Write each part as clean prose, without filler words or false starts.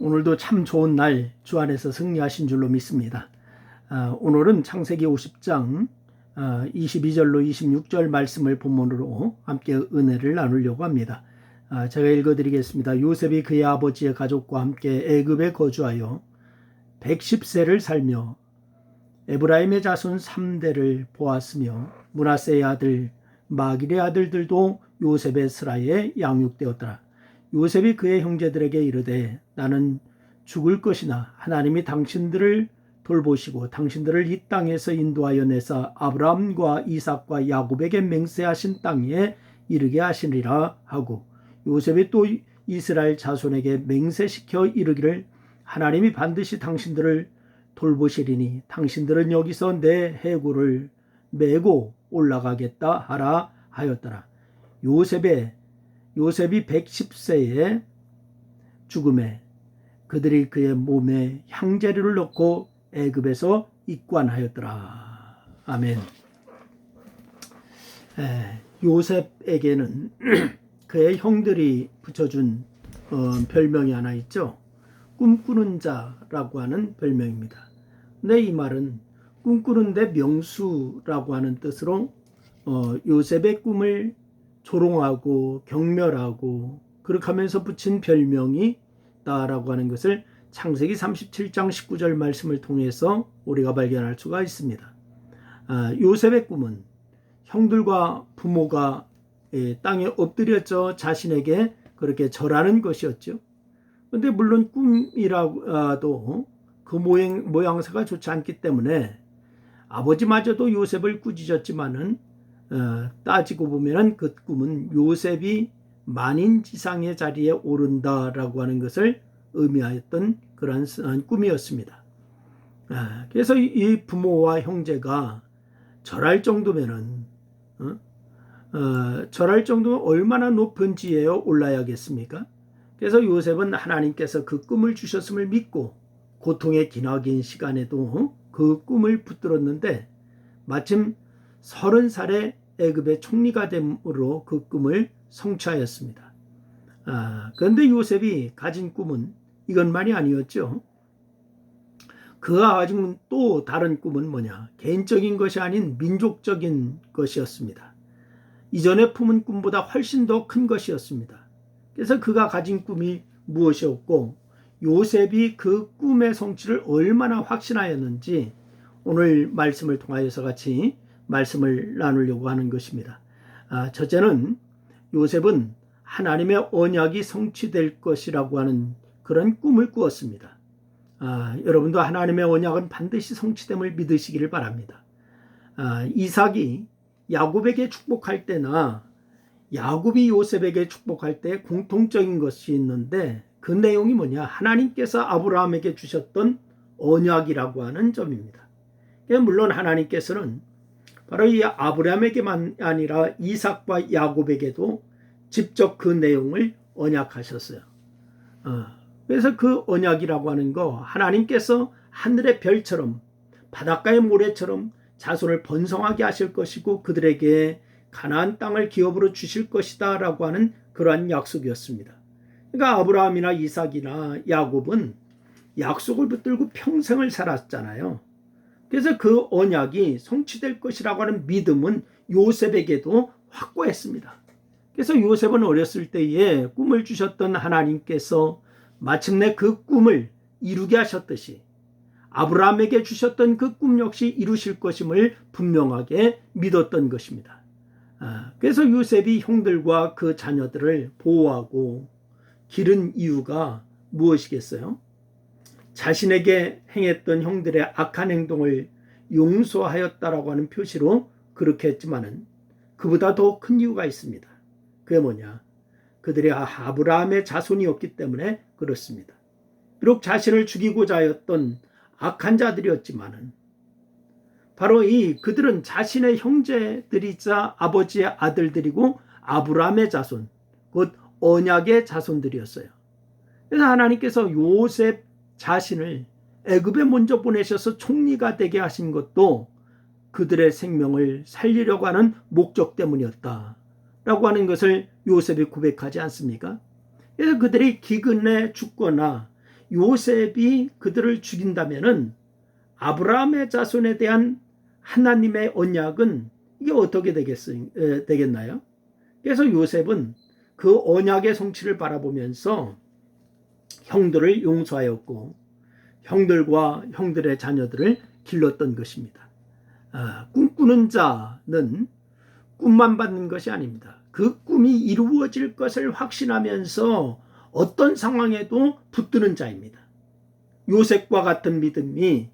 오늘도 참 좋은 날 주 안에서 승리하신 줄로 믿습니다. 오늘은 창세기 50장 22절로 26절 말씀을 본문으로 함께 은혜를 나누려고 합니다. 제가 읽어드리겠습니다. 요셉이 그의 아버지의 가족과 함께 애굽에 거주하여 110세를 살며 에브라임의 자손 3대를 보았으며 므낫세의 아들 마길의 아들들도 요셉의 스라에 양육되었더라. 요셉이 그의 형제들에게 이르되 나는 죽을 것이나 하나님이 당신들을 돌보시고 당신들을 이 땅에서 인도하여 내사 아브라함과 이삭과 야곱에게 맹세하신 땅에 이르게 하시리라 하고, 요셉이 또 이스라엘 자손에게 맹세시켜 이르기를 하나님이 반드시 당신들을 돌보시리니 당신들은 여기서 내 해골을 메고 올라가겠다 하라 하였더라. 요셉이 110세에 죽음에 그들이 그의 몸에 향재료를 넣고 애굽에서 입관하였더라. 아멘. 요셉에게는 그의 형들이 붙여준 별명이 하나 있죠. 꿈꾸는 자라고 하는 별명입니다. 근데 이 말은 꿈꾸는데 명수라고 하는 뜻으로 요셉의 꿈을 조롱하고 경멸하고 그렇게 하면서 붙인 별명이 다라고 하는 것을 창세기 37장 19절 말씀을 통해서 우리가 발견할 수가 있습니다. 요셉의 꿈은 형들과 부모가 땅에 엎드려져 자신에게 그렇게 절하는 것이었죠. 그런데 물론 꿈이라도 그 모양새가 좋지 않기 때문에 아버지마저도 요셉을 꾸짖었지만은 따지고 보면은 그 꿈은 요셉이 만인지상의 자리에 오른다라고 하는 것을 의미하였던 그런 꿈이었습니다. 그래서 이 부모와 형제가 절할 정도면은 절할 정도면 얼마나 높은 지혜에 올라야겠습니까? 그래서 요셉은 하나님께서 그 꿈을 주셨음을 믿고 고통의 기나긴 시간에도 그 꿈을 붙들었는데 마침 30살에 애굽의 총리가 됨으로 그 꿈을 성취하였습니다. 그런데 요셉이 가진 꿈은 이것만이 아니었죠. 그가 가진 또 다른 꿈은 뭐냐? 개인적인 것이 아닌 민족적인 것이었습니다. 이전에 품은 꿈보다 훨씬 더 큰 것이었습니다. 그래서 그가 가진 꿈이 무엇이었고 요셉이 그 꿈의 성취를 얼마나 확신하였는지 오늘 말씀을 통하여서 같이 말씀을 나누려고 하는 것입니다. 첫째는 요셉은 하나님의 언약이 성취될 것이라고 하는 그런 꿈을 꾸었습니다. 여러분도 하나님의 언약은 반드시 성취됨을 믿으시기를 바랍니다. 이삭이 야곱에게 축복할 때나 야곱이 요셉에게 축복할 때 공통적인 것이 있는데 그 내용이 뭐냐? 하나님께서 아브라함에게 주셨던 언약이라고 하는 점입니다. 물론 하나님께서는 바로 이 아브라함에게만 아니라 이삭과 야곱에게도 직접 그 내용을 언약하셨어요. 그래서 그 언약이라고 하는 거 하나님께서 하늘의 별처럼 바닷가의 모래처럼 자손을 번성하게 하실 것이고 그들에게 가나안 땅을 기업으로 주실 것이다 라고 하는 그러한 약속이었습니다. 그러니까 아브라함이나 이삭이나 야곱은 약속을 붙들고 평생을 살았잖아요. 그래서 그 언약이 성취될 것이라고 하는 믿음은 요셉에게도 확고했습니다. 그래서 요셉은 어렸을 때에 꿈을 주셨던 하나님께서 마침내 그 꿈을 이루게 하셨듯이 아브라함에게 주셨던 그 꿈 역시 이루실 것임을 분명하게 믿었던 것입니다. 그래서 요셉이 형들과 그 자녀들을 보호하고 기른 이유가 무엇이겠어요? 자신에게 행했던 형들의 악한 행동을 용서하였다라고 하는 표시로 그렇게 했지만은 그보다 더 큰 이유가 있습니다. 그게 뭐냐? 그들이 아브라함의 자손이었기 때문에 그렇습니다. 비록 자신을 죽이고자 하였던 악한 자들이었지만은 바로 그들은 자신의 형제들이자 아버지의 아들들이고 아브라함의 자손, 곧 언약의 자손들이었어요. 그래서 하나님께서 요셉 자신을 애굽에 먼저 보내셔서 총리가 되게 하신 것도 그들의 생명을 살리려고 하는 목적 때문이었다라고 하는 것을 요셉이 고백하지 않습니까? 그래서 그들이 기근에 죽거나 요셉이 그들을 죽인다면은 아브라함의 자손에 대한 하나님의 언약은 이게 어떻게 되겠나요? 그래서 요셉은 그 언약의 성취를 바라보면서 형들을 용서하였고 형들과 형들의 자녀들을 길렀던 것입니다. 꿈꾸는 자는 꿈만 받는 것이 아닙니다. 그 꿈이 이루어질 것을 확신하면서 어떤 상황에도 붙드는 자입니다. 요셉과 같은 믿음이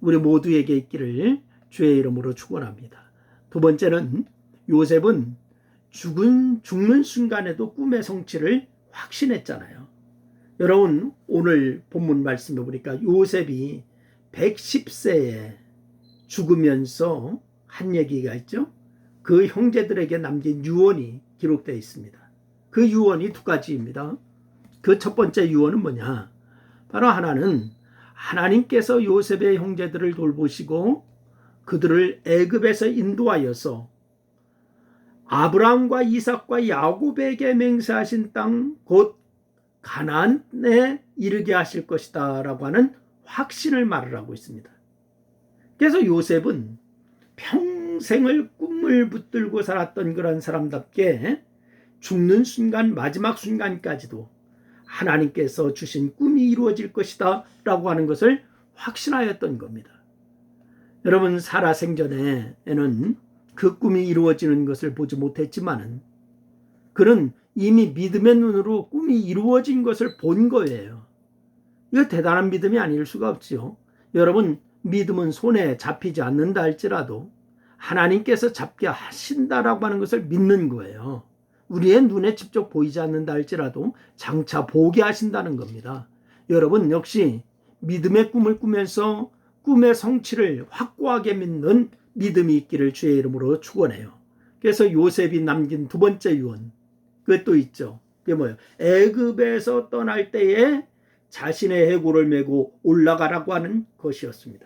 우리 모두에게 있기를 주의 이름으로 축원합니다. 두 번째는 요셉은 죽는 순간에도 꿈의 성취를 확신했잖아요. 여러분 오늘 본문 말씀해 보니까 요셉이 110세에 죽으면서 한 얘기가 있죠. 그 형제들에게 남긴 유언이 기록되어 있습니다. 그 유언이 두 가지입니다. 그 첫 번째 유언은 뭐냐? 바로 하나는 하나님께서 요셉의 형제들을 돌보시고 그들을 애굽에서 인도하여서 아브라함과 이삭과 야곱에게 맹세하신 땅 곧 가나안에 이르게 하실 것이다 라고 하는 확신을 말을 하고 있습니다. 그래서 요셉은 평생을 꿈을 붙들고 살았던 그런 사람답게 죽는 순간 마지막 순간까지도 하나님께서 주신 꿈이 이루어질 것이다 라고 하는 것을 확신하였던 겁니다. 여러분 살아생전에는 그 꿈이 이루어지는 것을 보지 못했지만 그는 이미 믿음의 눈으로 꿈이 이루어진 것을 본 거예요. 이거 대단한 믿음이 아닐 수가 없지요. 여러분 믿음은 손에 잡히지 않는다 할지라도 하나님께서 잡게 하신다라고 하는 것을 믿는 거예요. 우리의 눈에 직접 보이지 않는다 할지라도 장차 보게 하신다는 겁니다. 여러분 역시 믿음의 꿈을 꾸면서 꿈의 성취를 확고하게 믿는 믿음이 있기를 주의 이름으로 축원해요. 그래서 요셉이 남긴 두 번째 유언 그것도 있죠. 그게 뭐예요? 애굽에서 떠날 때에 자신의 해골을 메고 올라가라고 하는 것이었습니다.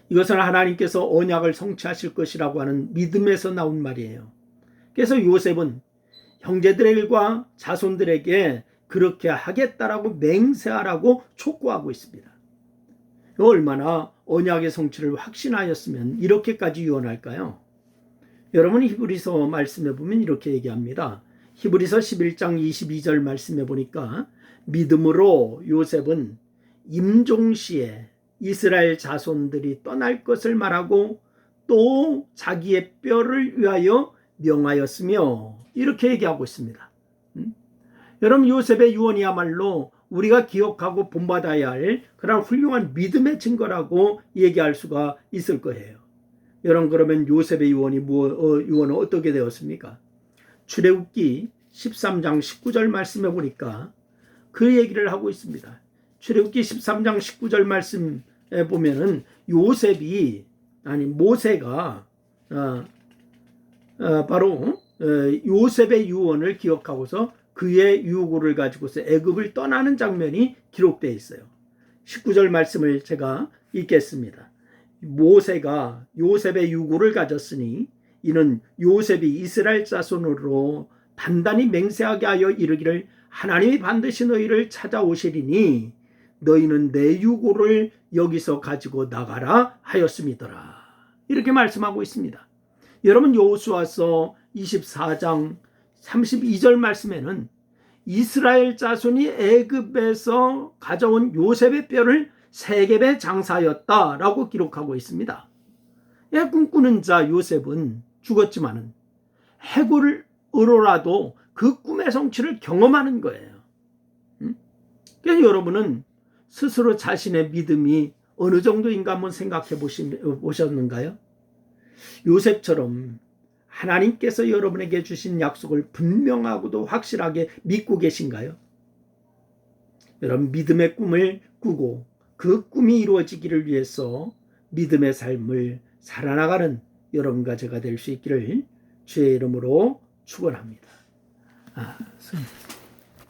이것은 하나님께서 언약을 성취하실 것이라고 하는 믿음에서 나온 말이에요. 그래서 요셉은 형제들과 자손들에게 그렇게 하겠다라고 맹세하라고 촉구하고 있습니다. 얼마나 언약의 성취를 확신하였으면 이렇게까지 유언할까요? 여러분 히브리서 말씀해 보면 이렇게 얘기합니다. 히브리서 11장 22절 말씀해 보니까 믿음으로 요셉은 임종시에 이스라엘 자손들이 떠날 것을 말하고 또 자기의 뼈를 위하여 명하였으며 이렇게 얘기하고 있습니다. 여러분 요셉의 유언이야말로 우리가 기억하고 본받아야 할 그런 훌륭한 믿음의 증거라고 얘기할 수가 있을 거예요. 여러분 그러면 요셉의 유언은 어떻게 되었습니까? 출애굽기 13장 19절 말씀해 보니까 그 얘기를 하고 있습니다. 출애굽기 13장 19절 말씀에 보면은 모세가 바로 요셉의 유언을 기억하고서 그의 유고를 가지고서 애굽을 떠나는 장면이 기록되어 있어요. 19절 말씀을 제가 읽겠습니다. 모세가 요셉의 유고를 가졌으니 이는 요셉이 이스라엘 자손으로 단단히 맹세하게 하여 이르기를 하나님이 반드시 너희를 찾아오시리니 너희는 내 유고를 여기서 가지고 나가라 하였음이더라. 이렇게 말씀하고 있습니다. 여러분 여호수아서 24장 32절 말씀에는 이스라엘 자손이 애굽에서 가져온 요셉의 뼈를 세겜에 장사하였다라고 기록하고 있습니다. 꿈꾸는 자 요셉은 죽었지만은 해골으로라도 그 꿈의 성취를 경험하는 거예요. 그래서 여러분은 스스로 자신의 믿음이 어느 정도인가 한번 생각해 보셨는가요? 요셉처럼 하나님께서 여러분에게 주신 약속을 분명하고도 확실하게 믿고 계신가요? 여러분 믿음의 꿈을 꾸고 그 꿈이 이루어지기를 위해서 믿음의 삶을 살아나가는 여러분과 제가 될 수 있기를 주의 이름으로 축원합니다.